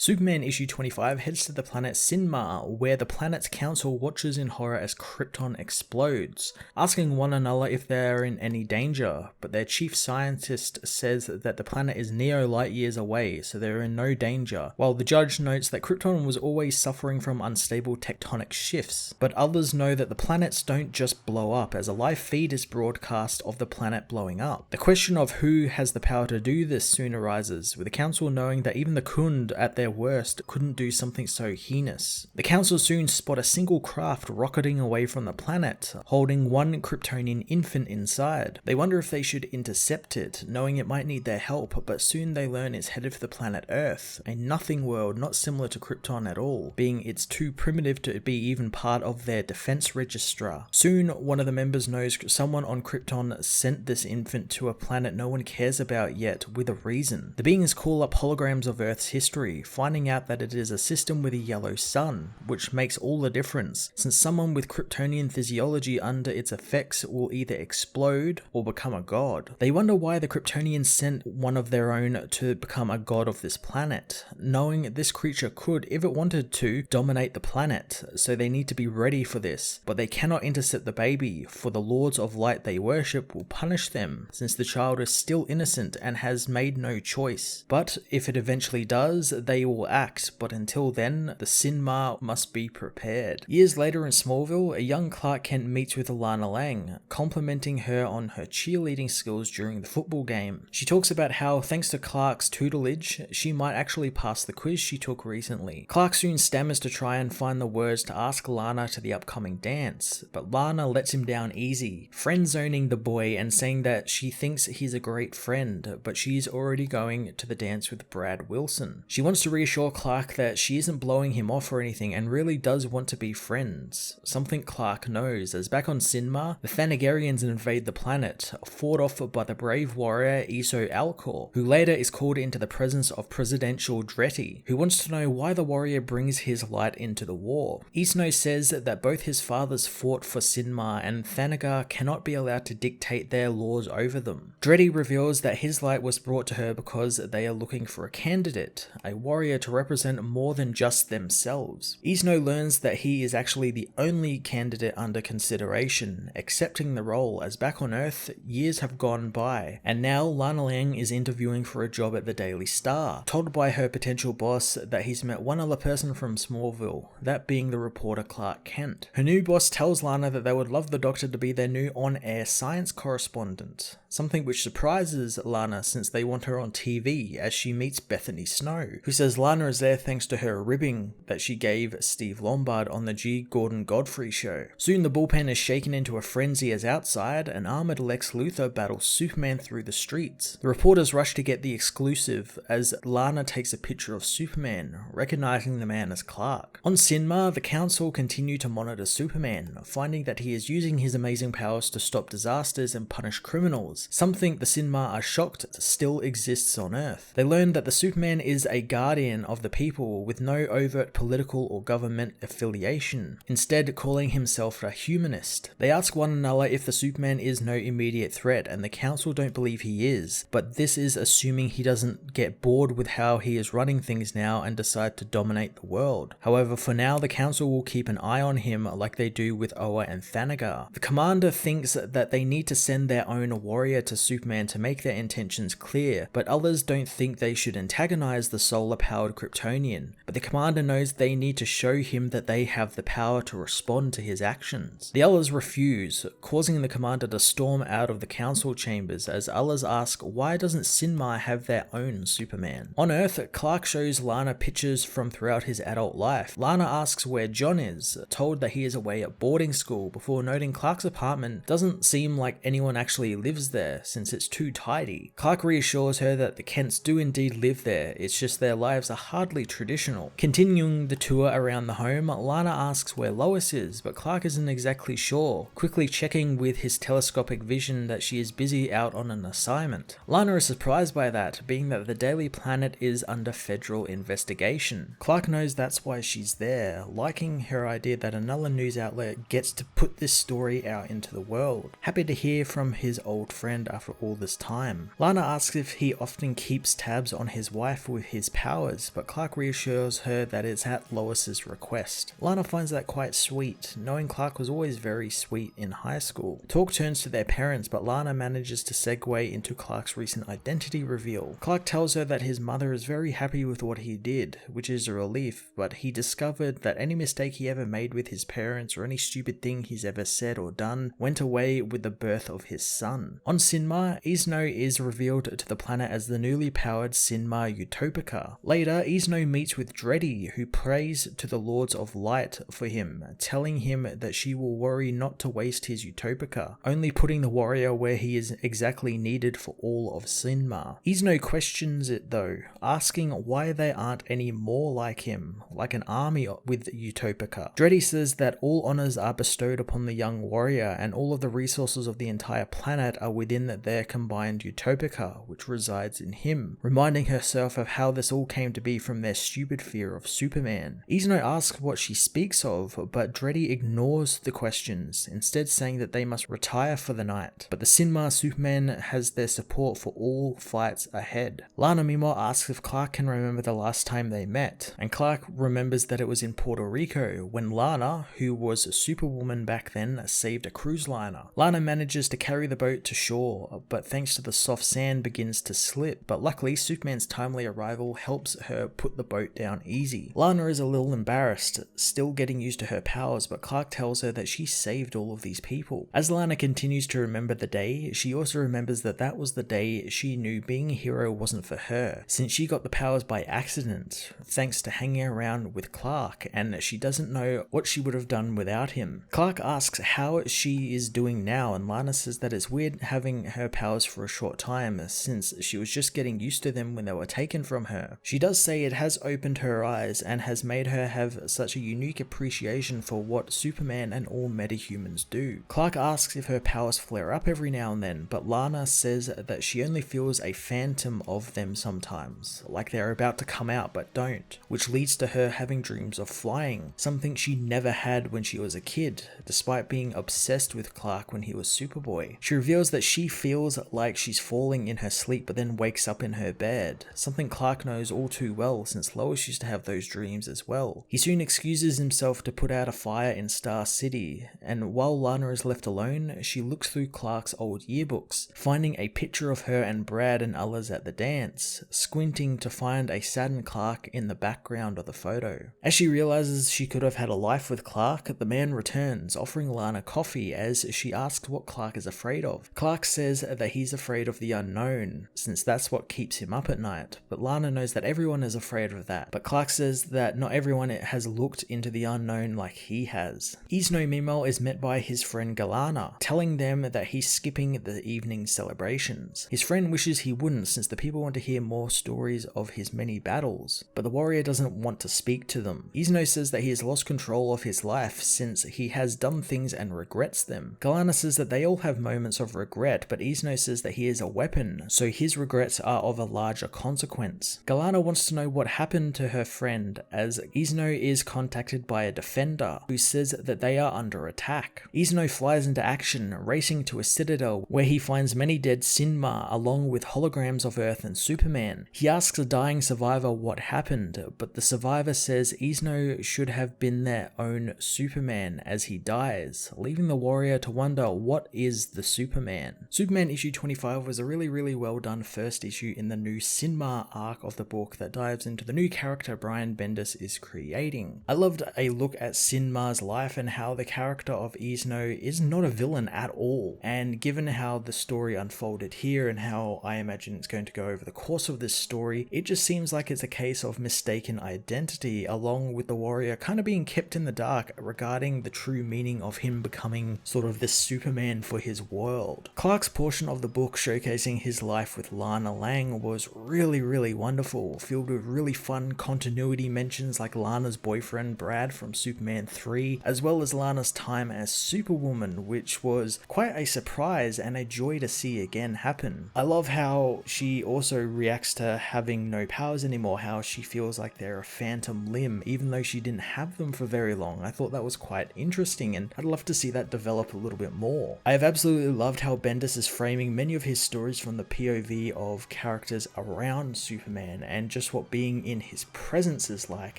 Superman issue 25 heads to the planet Synmar, where the planet's council watches in horror as Krypton explodes, asking one another if they are in any danger, but their chief scientist says that the planet is light years away, so they're in no danger, while the judge notes that Krypton was always suffering from unstable tectonic shifts. But others know that the planets don't just blow up, as a live feed is broadcast of the planet blowing up. The question of who has the power to do this soon arises, with the council knowing that even the Khund at their worst couldn't do something so heinous. The council soon spot a single craft rocketing away from the planet, holding one Kryptonian infant inside. They wonder if they should intercept it, knowing it might need their help, but soon they learn it's headed for the planet Earth, a nothing world not similar to Krypton at all, being it's too primitive to be even part of their defense register. Soon, one of the members knows someone on Krypton sent this infant to a planet no one cares about yet, with a reason. The beings call up holograms of Earth's history, finding out that it is a system with a yellow sun, which makes all the difference, since someone with Kryptonian physiology under its effects will either explode or become a god. They wonder why the Kryptonians sent one of their own to become a god of this planet, knowing this creature could, if it wanted to, dominate the planet, so they need to be ready for this. But they cannot intercept the baby, for the Lords of Light they worship will punish them, since the child is still innocent and has made no choice. But if it eventually does, they will act, but until then, the Synmar must be prepared. Years later in Smallville, a young Clark Kent meets with Lana Lang, complimenting her on her cheerleading skills during the football game. She talks about how, thanks to Clark's tutelage, she might actually pass the quiz she took recently. Clark soon stammers to try and find the words to ask Lana to the upcoming dance, but Lana lets him down easy, friend-zoning the boy and saying that she thinks he's a great friend, but she's already going to the dance with Brad Wilson. She wants to reassure Clark that she isn't blowing him off or anything and really does want to be friends, something Clark knows, as back on Synmar, the Thanagarians invade the planet, fought off by the brave warrior Iso Alcor, who later is called into the presence of Presidential Dretty, who wants to know why the warrior brings his light into the war. Isno says that both his fathers fought for Synmar and Thanagar cannot be allowed to dictate their laws over them. Dretty reveals that his light was brought to her because they are looking for a candidate, a warrior to represent more than just themselves. Isno learns that he is actually the only candidate under consideration, accepting the role, as back on Earth, years have gone by, and now Lana Lang is interviewing for a job at the Daily Star, told by her potential boss that he's met one other person from Smallville, that being the reporter Clark Kent. Her new boss tells Lana that they would love the Doctor to be their new on-air science correspondent, something which surprises Lana since they want her on TV as she meets Bethany Snow, who says Lana is there thanks to her ribbing that she gave Steve Lombard on the G. Gordon Godfrey show. Soon the bullpen is shaken into a frenzy as outside, an armored Lex Luthor battles Superman through the streets. The reporters rush to get the exclusive as Lana takes a picture of Superman, recognizing the man as Clark. On Synmar, the council continue to monitor Superman, finding that he is using his amazing powers to stop disasters and punish criminals, something the Synmar are shocked still exists on Earth. They learn that the Superman is a guardian of the people with no overt political or government affiliation, instead calling himself a humanist. They ask one another if the Superman is no immediate threat, and the council don't believe he is, but this is assuming he doesn't get bored with how he is running things now and decide to dominate the world. However, for now the council will keep an eye on him like they do with Oa and Thanagar. The commander thinks that they need to send their own warrior to Superman to make their intentions clear, but others don't think they should antagonize the solar-powered Kryptonian, but the commander knows they need to show him that they have the power to respond to his actions. The others refuse, causing the commander to storm out of the council chambers as others ask why doesn't Synmar have their own Superman. On Earth, Clark shows Lana pictures from throughout his adult life. Lana asks where John is, told that he is away at boarding school, before noting Clark's apartment doesn't seem like anyone actually lives there since it's too tidy. Clark reassures her that the Kents do indeed live there, it's just their lives are hardly traditional. Continuing the tour around the home, Lana asks where Lois is, but Clark isn't exactly sure, quickly checking with his telescopic vision that she is busy out on an assignment. Lana is surprised by that, being that the Daily Planet is under federal investigation. Clark knows that's why she's there, liking her idea that another news outlet gets to put this story out into the world. Happy to hear from his old friend friend after all this time. Lana asks if he often keeps tabs on his wife with his powers, but Clark reassures her that it's at Lois's request. Lana finds that quite sweet, knowing Clark was always very sweet in high school. Talk turns to their parents, but Lana manages to segue into Clark's recent identity reveal. Clark tells her that his mother is very happy with what he did, which is a relief, but he discovered that any mistake he ever made with his parents or any stupid thing he's ever said or done went away with the birth of his son. On Synmar, Isno is revealed to the planet as the newly powered Synmar Utopica. Later, Isno meets with Dreddy, who prays to the Lords of Light for him, telling him that she will worry not to waste his Utopica, only putting the warrior where he is exactly needed for all of Synmar. Isno questions it though, asking why they aren't any more like him, like an army with Utopica. Dreddy says that all honors are bestowed upon the young warrior and all of the resources of the entire planet are within their combined Utopica, which resides in him, reminding herself of how this all came to be from their stupid fear of Superman. Isno asks what she speaks of, but Dreddy ignores the questions, instead saying that they must retire for the night. But the Synmar Superman has their support for all fights ahead. Lana meanwhile asks if Clark can remember the last time they met, and Clark remembers that it was in Puerto Rico when Lana, who was Superwoman back then, saved a cruise liner. Lana manages to carry the boat to shore, but thanks to the soft sand begins to slip, but luckily Superman's timely arrival helps her put the boat down easy. Lana is a little embarrassed, still getting used to her powers, but Clark tells her that she saved all of these people. As Lana continues to remember the day, she also remembers that that was the day she knew being a hero wasn't for her, since she got the powers by accident, thanks to hanging around with Clark, and she doesn't know what she would have done without him. Clark asks how she is doing now, and Lana says that it's weird having her powers for a short time, since she was just getting used to them when they were taken from her. She does say it has opened her eyes and has made her have such a unique appreciation for what Superman and all metahumans do. Clark asks if her powers flare up every now and then, but Lana says that she only feels a phantom of them sometimes, like they're about to come out but don't, which leads to her having dreams of flying, something she never had when she was a kid, despite being obsessed with Clark when he was Superboy. She reveals that she feels like she's falling in her sleep but then wakes up in her bed, something Clark knows all too well since Lois used to have those dreams as well. He soon excuses himself to put out a fire in Star City, and while Lana is left alone, she looks through Clark's old yearbooks, finding a picture of her and Brad and others at the dance, squinting to find a saddened Clark in the background of the photo. As she realizes she could have had a life with Clark, the man returns, offering Lana coffee as she asks what Clark is afraid of. Clark says that he's afraid of the unknown, since that's what keeps him up at night, but Lana knows that everyone is afraid of that. But Clark says that not everyone has looked into the unknown like he has. Isno meanwhile is met by his friend Galana, telling them that he's skipping the evening celebrations. His friend wishes he wouldn't, since the people want to hear more stories of his many battles, but the warrior doesn't want to speak to them. Isno says that he has lost control of his life since he has done things and regrets them. Galana says that they all have moments of regret, but Isno says that he is a weapon, so his regrets are of a larger consequence. Galana wants to know what happened to her friend, as Isno is contacted by a defender who says that they are under attack. Isno flies into action, racing to a citadel where he finds many dead Synmar along with holograms of Earth and Superman. He asks a dying survivor what happened, but the survivor says Isno should have been their own Superman as he dies, leaving the warrior to wonder what is the Superman. Superman issue 25 was a really well done first issue in the new Synmar arc of the book that dives into the new character Brian Bendis is creating. I loved a look at Synmar's life and how the character of Isno is not a villain at all, and given how the story unfolded here and how I imagine it's going to go over the course of this story, it just seems like it's a case of mistaken identity, along with the warrior kind of being kept in the dark regarding the true meaning of him becoming sort of the Superman for his world. Clark's portion of the book showcasing his life with Lana Lang was really wonderful, filled with really fun continuity mentions like Lana's boyfriend Brad from Superman 3, as well as Lana's time as Superwoman, which was quite a surprise and a joy to see again happen. I love how she also reacts to having no powers anymore, how she feels like they're a phantom limb even though she didn't have them for very long. I thought that was quite interesting and I'd love to see that develop a little bit more. I have absolutely loved how Bendis is framing many of his stories from the POV of characters around Superman and just what being in his presence is like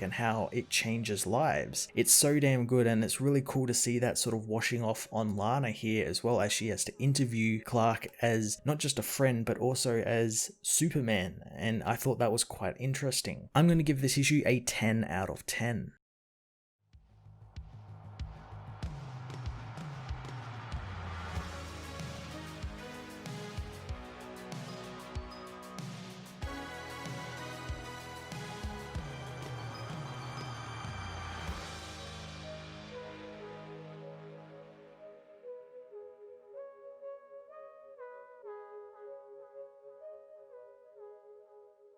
and how it changes lives. It's so damn good, and it's really cool to see that sort of washing off on Lana here as well, as she has to interview Clark as not just a friend but also as Superman, and I thought that was quite interesting. I'm going to give this issue a 10 out of 10.